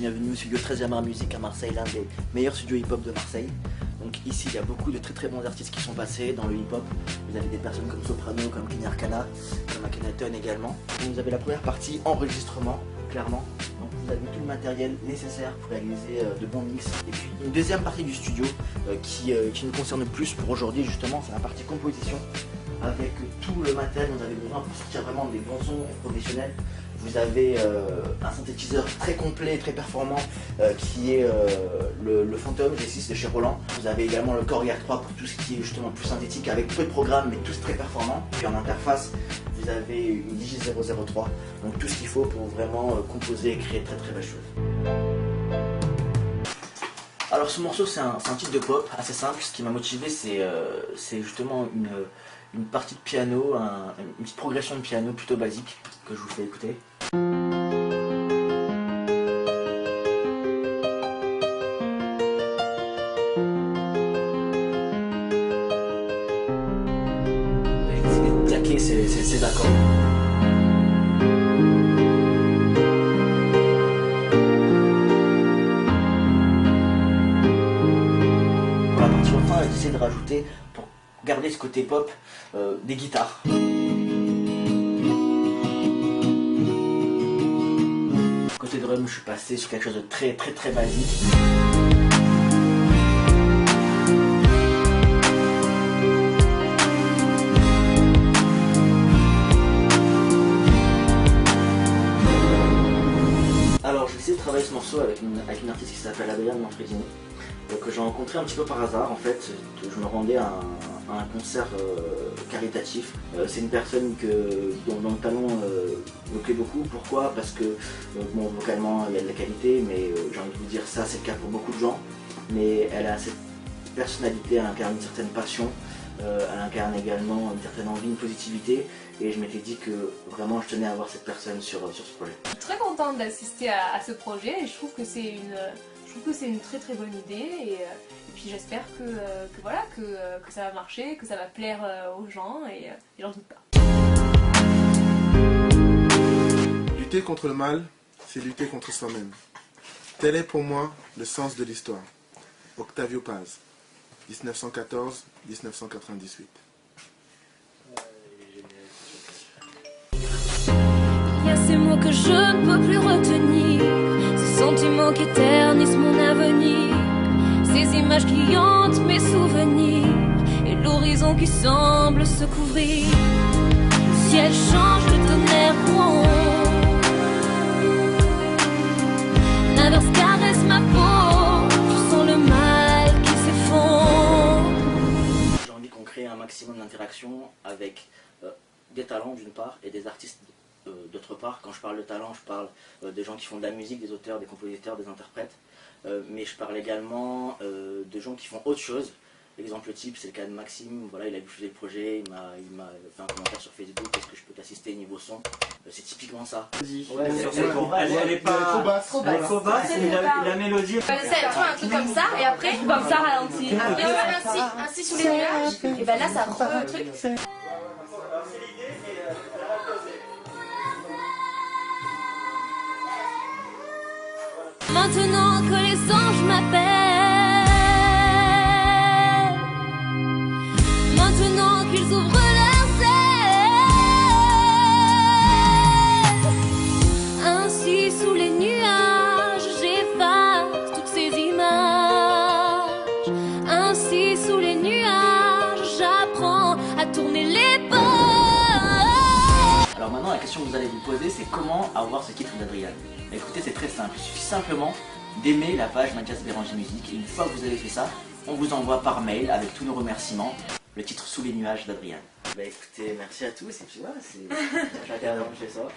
bienvenue au studio 13e Art Musique à Marseille, l'un des meilleurs studios hip-hop de Marseille. Donc ici, il y a beaucoup de très bons artistes qui sont passés dans le hip-hop. Vous avez des personnes comme Soprano, comme Kenny Arcana, comme Akhenaton également. Donc vous avez la première partie enregistrement, clairement. Donc vous avez tout le matériel nécessaire pour réaliser de bons mix. Et puis une deuxième partie du studio qui nous concerne plus pour aujourd'hui justement, c'est la partie composition. Avec tout le matériel dont vous avez besoin pour sortir vraiment des bons sons professionnels. Vous avez un synthétiseur très complet et très performant qui est le Phantom G6 de chez Roland. Vous avez également le Korg R3 pour tout ce qui est justement plus synthétique avec peu de programmes mais tous très performants. Puis en interface, vous avez une Digi003, donc tout ce qu'il faut pour vraiment composer et créer très belles choses. Alors ce morceau c'est un titre de pop assez simple. Ce qui m'a motivé c'est justement une partie de piano, une petite progression de piano plutôt basique que je vous fais écouter. La clé c'est ces accords. Pour la partie refrain, j'essaie de rajouter, pour garder ce côté pop, des guitares. Côté drum, je suis passé sur quelque chose de très basique. Alors j'ai essayé de travailler ce morceau avec une artiste qui s'appelle Adrienne Manfredini, que j'ai rencontré un petit peu par hasard en fait. Je me rendais à un concert caritatif. C'est une personne dont le talent me plaît beaucoup. Pourquoi? Parce que bon, vocalement il y a de la qualité, mais j'ai envie de vous dire ça c'est le cas pour beaucoup de gens. Mais elle a cette personnalité, elle incarne une certaine passion, elle incarne également une certaine envie, une positivité. Et je m'étais dit que vraiment je tenais à avoir cette personne sur ce projet. Je suis très contente d'assister à ce projet et je trouve que c'est une très bonne idée et puis j'espère que ça va marcher, que ça va plaire aux gens et j'en doute pas. Lutter contre le mal, c'est lutter contre soi-même. Tel est pour moi le sens de l'histoire. Octavio Paz, 1914-1998. Il y a ces mots que je ne peux plus retenir, ces sentiments qui éternisent mon avenir, ces images qui hantent mes souvenirs, et l'horizon qui semble se couvrir. Le ciel change de tonnerre rond, l'inverse caresse ma peau, je sens le mal qui s'effondre. J'ai envie qu'on crée un maximum d'interaction avec des talents d'une part et des artistes d'autre part. Quand je parle de talent, je parle des gens qui font de la musique, des auteurs, des compositeurs, des interprètes, mais je parle également de gens qui font autre chose. Exemple type, c'est le cas de Maxime. Voilà, il a diffusé le projet, il m'a fait un commentaire sur Facebook, est-ce que je peux t'assister niveau son? C'est typiquement ça. Ouais, elle est pas trop basse, la mélodie. Tu vois un truc comme ça et après comme ça ralenti. Après ainsi sous les nuages et ben là ça reprend un truc. Maintenant que les anges m'appellent, maintenant qu'ils ouvrent leurs ailes, ainsi sous les nuages j'efface toutes ces images, ainsi sous les nuages j'apprends à tourner les pas. Alors maintenant la question que vous allez vous poser c'est comment avoir ce titre d'Adriane. Écoutez, c'est très simple, il suffit simplement d'aimer la page Mathias Béranger Musique et une fois que vous avez fait ça, on vous envoie par mail avec tous nos remerciements le titre Sous les nuages d'Adriane. Bah écoutez, merci à tous et puis voilà, c'est chacun chez soi.